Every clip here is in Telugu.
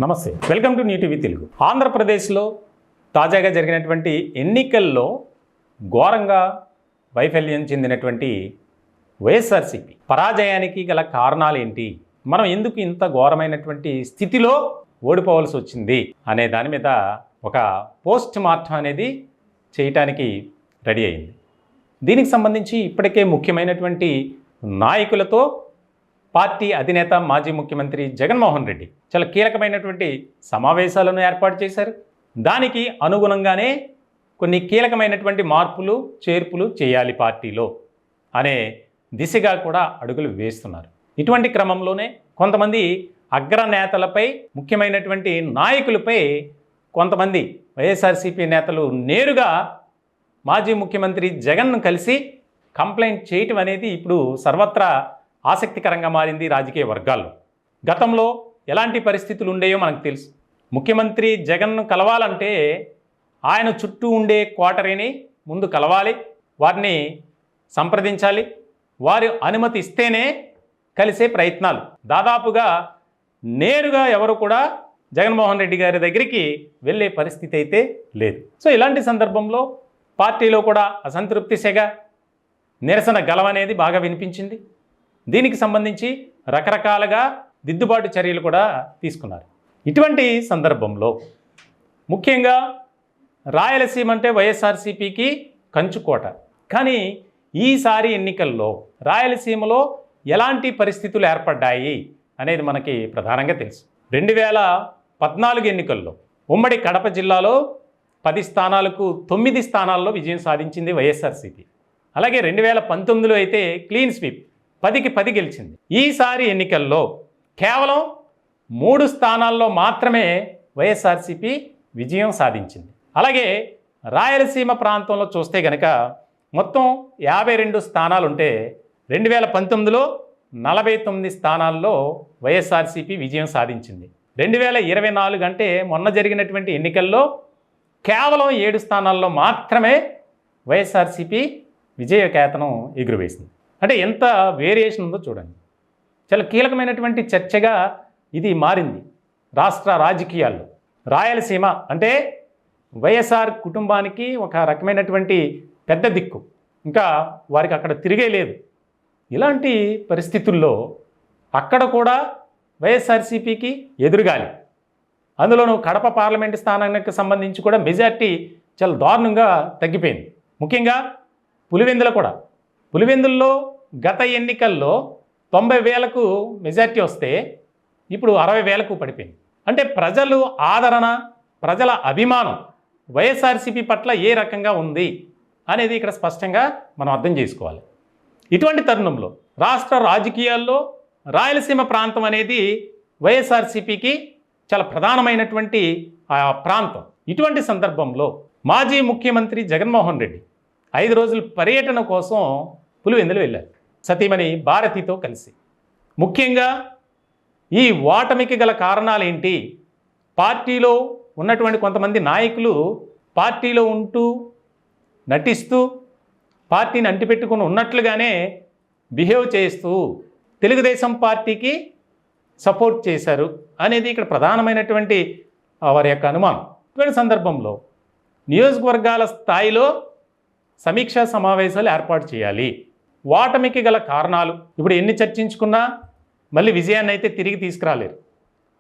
నమస్తే, welcome to new TV Telugu. ఆంధ్రప్రదేశ్లో తాజాగా జరిగినటువంటి ఎన్నికల్లో ఘోరంగా వైఫల్యం చెందినటువంటి వైఎస్ఆర్సీపీ పరాజయానికి గల కారణాలు ఏంటి, మనం ఎందుకు ఇంత ఘోరమైనటువంటి స్థితిలో ఓడిపోవాల్సి వచ్చింది అనే దాని మీద ఒక పోస్ట్ మార్టం అనేది చేయటానికి రెడీ అయింది. దీనికి సంబంధించి ఇప్పటికే ముఖ్యమైనటువంటి నాయకులతో పార్టీ అధినేత మాజీ ముఖ్యమంత్రి జగన్మోహన్ రెడ్డి చాలా కీలకమైనటువంటి సమావేశాలను ఏర్పాటు చేశారు. దానికి అనుగుణంగానే కొన్ని కీలకమైనటువంటి మార్పులు చేర్పులు చేయాలి పార్టీలో అనే దిశగా కూడా అడుగులు వేస్తున్నారు. ఇటువంటి క్రమంలోనే కొంతమంది అగ్రనేతలపై, ముఖ్యమైనటువంటి నాయకులపై కొంతమంది వైఎస్ఆర్సీపీ నేతలు నేరుగా మాజీ ముఖ్యమంత్రి జగన్ను కలిసి కంప్లైంట్ చేయటం అనేది ఇప్పుడు సర్వత్రా ఆసక్తికరంగా మారింది రాజకీయ వర్గాల్లో. గతంలో ఎలాంటి పరిస్థితులు ఉండేయో మనకు తెలుసు. ముఖ్యమంత్రి జగన్ను కలవాలంటే ఆయన చుట్టూ ఉండే కోటరీని ముందు కలవాలి, వారిని సంప్రదించాలి, వారి అనుమతి ఇస్తేనే కలిసే ప్రయత్నాలు. దాదాపుగా నేరుగా ఎవరు కూడా జగన్మోహన్ రెడ్డి గారి దగ్గరికి వెళ్ళే పరిస్థితి అయితే లేదు. సో ఇలాంటి సందర్భంలో పార్టీలో కూడా అసంతృప్తి సెగ, నిరసన గలం అనేది బాగా వినిపించింది. దీనికి సంబంధించి రకరకాలుగా దిద్దుబాటు చర్యలు కూడా తీసుకున్నారు. ఇటువంటి సందర్భంలో ముఖ్యంగా రాయలసీమ అంటే వైఎస్ఆర్సీపీకి కంచుకోట. కానీ ఈసారి ఎన్నికల్లో రాయలసీమలో ఎలాంటి పరిస్థితులు ఏర్పడ్డాయి అనేది మనకి ప్రధానంగా తెలుసు. 2014 ఎన్నికల్లో ఉమ్మడి కడప జిల్లాలో 10 స్థానాలకు 9 స్థానాల్లో విజయం సాధించింది వైఎస్ఆర్సీపీ. అలాగే 2019లో అయితే క్లీన్ స్వీప్ 10కి 10 గెలిచింది. ఈసారి ఎన్నికల్లో కేవలం 3 స్థానాల్లో మాత్రమే వైఎస్ఆర్సీపీ విజయం సాధించింది. అలాగే రాయలసీమ ప్రాంతంలో చూస్తే కనుక మొత్తం 52 స్థానాలు ఉంటే 2019లో 49 స్థానాల్లో వైఎస్ఆర్సీపీ విజయం సాధించింది. 2024 అంటే మొన్న జరిగినటువంటి ఎన్నికల్లో కేవలం 7 స్థానాల్లో మాత్రమే వైఎస్ఆర్సీపీ విజయకేతనం ఎగురవేసింది. అంటే ఎంత వేరియేషన్ ఉందో చూడండి. చాలా కీలకమైనటువంటి చర్చగా ఇది మారింది రాష్ట్ర రాజకీయాల్లో. రాయలసీమ అంటే వైఎస్ఆర్ కుటుంబానికి ఒక రకమైనటువంటి పెద్ద దిక్కు, ఇంకా వారికి అక్కడ తిరిగే లేదు. ఇలాంటి పరిస్థితుల్లో అక్కడ కూడా వైఎస్ఆర్సీపీకి ఎదురుగాలి. అందులోనూ కడప పార్లమెంటు స్థానానికి సంబంధించి కూడా మెజార్టీ చాలా దారుణంగా తగ్గిపోయింది. ముఖ్యంగా పులివెందుల్లో గత ఎన్నికల్లో 90,000కు మెజార్టీ వస్తే ఇప్పుడు 60,000కు పడిపోయింది. అంటే ప్రజలు ఆదరణ, ప్రజల అభిమానం వైఎస్ఆర్సీపీ పట్ల ఏ రకంగా ఉంది అనేది ఇక్కడ స్పష్టంగా మనం అర్థం చేసుకోవాలి. ఇటువంటి తరుణంలో రాష్ట్ర రాజకీయాల్లో రాయలసీమ ప్రాంతం అనేది వైఎస్ఆర్సీపీకి చాలా ప్రధానమైనటువంటి ప్రాంతం. ఇటువంటి సందర్భంలో మాజీ ముఖ్యమంత్రి జగన్మోహన్ రెడ్డి 5 రోజుల పర్యటన కోసం పులివెందులు వెళ్ళారు సతీమణి భారతితో కలిసి. ముఖ్యంగా ఈ ఓటమికి గల కారణాలు ఏంటి, పార్టీలో ఉన్నటువంటి కొంతమంది నాయకులు పార్టీలో ఉంటూ నటిస్తూ పార్టీని అంటిపెట్టుకుని ఉన్నట్లుగానే బిహేవ్ చేస్తూ తెలుగుదేశం పార్టీకి సపోర్ట్ చేశారు అనేది ఇక్కడ ప్రధానమైనటువంటి వారి యొక్క అనుమానం. ఇటువంటి సందర్భంలో నియోజకవర్గాల స్థాయిలో సమీక్షా సమావేశాలు ఏర్పాటు చేయాలి. ఓటమికి గల కారణాలు ఇప్పుడు ఎన్ని చర్చించుకున్నా మళ్ళీ విజయాన్ని అయితే తిరిగి తీసుకురాలేరు.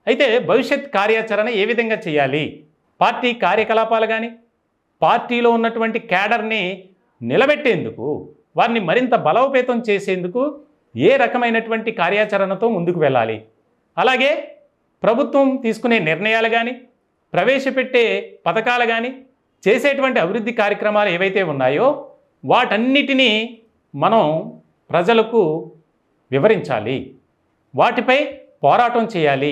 అయితే భవిష్యత్ కార్యాచరణ ఏ విధంగా చేయాలి, పార్టీ కార్యకలాపాలు కానీ పార్టీలో ఉన్నటువంటి క్యాడర్ని నిలబెట్టేందుకు, వారిని మరింత బలోపేతం చేసేందుకు ఏ రకమైనటువంటి కార్యాచరణతో ముందుకు వెళ్ళాలి, అలాగే ప్రభుత్వం తీసుకునే నిర్ణయాలు కానీ ప్రవేశపెట్టే పథకాలు కానీ చేసేటువంటి అభివృద్ధి కార్యక్రమాలు ఏవైతే ఉన్నాయో వాటన్నిటినీ మనం ప్రజలకు వివరించాలి, వాటిపై పోరాటం చేయాలి.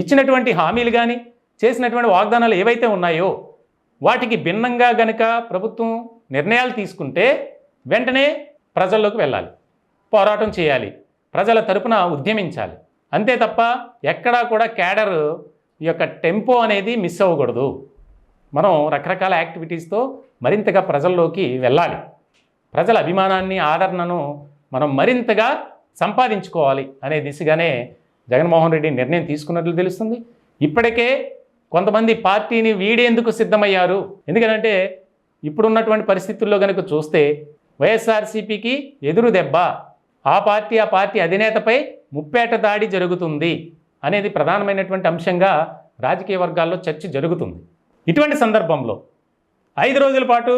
ఇచ్చినటువంటి హామీలు కానీ చేసినటువంటి వాగ్దానాలు ఏవైతే ఉన్నాయో వాటికి భిన్నంగా గనుక ప్రభుత్వం నిర్ణయాలు తీసుకుంటే వెంటనే ప్రజల్లోకి వెళ్ళాలి, పోరాటం చేయాలి, ప్రజల తరపున ఉద్యమించాలి. అంతే తప్ప ఎక్కడా కూడా క్యాడర్ యొక్క టెంపో అనేది మిస్ అవ్వకూడదు. మనం రకరకాల యాక్టివిటీస్తో మరింతగా ప్రజల్లోకి వెళ్ళాలి. ప్రజల అభిమానాన్ని, ఆదరణను మనం మరింతగా సంపాదించుకోవాలి అనే దిశగానే జగన్మోహన్ రెడ్డి నిర్ణయం తీసుకున్నట్లు తెలుస్తుంది. ఇప్పటికే కొంతమంది పార్టీని వీడేందుకు సిద్ధమయ్యారు. ఎందుకంటే ఇప్పుడున్నటువంటి పరిస్థితుల్లో కనుక చూస్తే వైఎస్ఆర్సీపీకి ఎదురు దెబ్బ, ఆ పార్టీ అధినేతపై ముప్పేట దాడి జరుగుతుంది అనేది ప్రధానమైనటువంటి అంశంగా రాజకీయ వర్గాల్లో చర్చ జరుగుతుంది. ఇటువంటి సందర్భంలో 5 రోజుల పాటు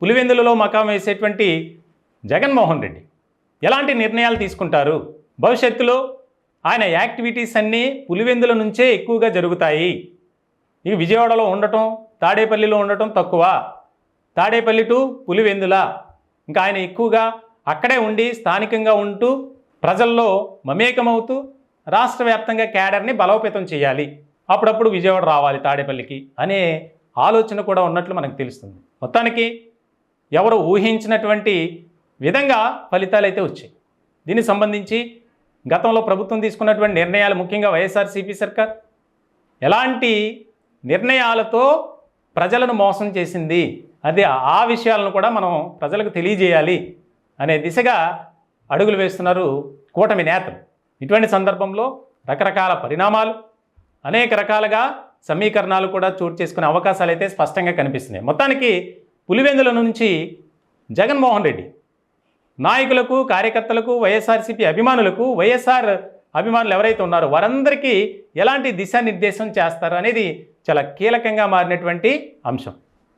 పులివెందులలో మకాం వేసేటువంటి జగన్మోహన్ రెడ్డి ఎలాంటి నిర్ణయాలు తీసుకుంటారు? భవిష్యత్తులో ఆయన యాక్టివిటీస్ అన్నీ పులివెందుల నుంచే ఎక్కువగా జరుగుతాయి. ఇక విజయవాడలో ఉండటం, తాడేపల్లిలో ఉండటం తక్కువ, తాడేపల్లి టు పులివెందుల, ఇంకా ఆయన ఎక్కువగా అక్కడే ఉండి స్థానికంగా ఉంటూ ప్రజల్లో మమేకమవుతూ రాష్ట్ర వ్యాప్తంగా క్యాడర్ని బలోపేతం చేయాలి, అప్పుడప్పుడు విజయవాడ రావాలి తాడేపల్లికి అనే ఆలోచన కూడా ఉన్నట్లు మనకు తెలుస్తుంది. మొత్తానికి ఎవరు ఊహించినటువంటి విధంగా ఫలితాలు అయితే వచ్చాయి. దీనికి సంబంధించి గతంలో ప్రభుత్వం తీసుకున్నటువంటి నిర్ణయాలు, ముఖ్యంగా వైఎస్ఆర్సీపీ సర్కార్ ఎలాంటి నిర్ణయాలతో ప్రజలను మోసం చేసింది, అది ఆ విషయాలను కూడా మనం ప్రజలకు తెలియజేయాలి అనే దిశగా అడుగులు వేస్తున్నారు కూటమి నేతలు. ఇటువంటి సందర్భంలో రకరకాల పరిణామాలు, అనేక రకాలుగా సమీకరణాలు కూడా చోటు చేసుకునే అవకాశాలు అయితే స్పష్టంగా కనిపిస్తున్నాయి. మొత్తానికి పులివెందుల నుంచి జగన్మోహన్ రెడ్డి నాయకులకు, కార్యకర్తలకు, వైఎస్ఆర్సీపీ అభిమానులకు, వైఎస్ఆర్ అభిమానులు ఎవరైతే ఉన్నారో వారందరికీ ఎలాంటి దిశానిర్దేశం చేస్తారు అనేది చాలా కీలకంగా మారినటువంటి అంశం.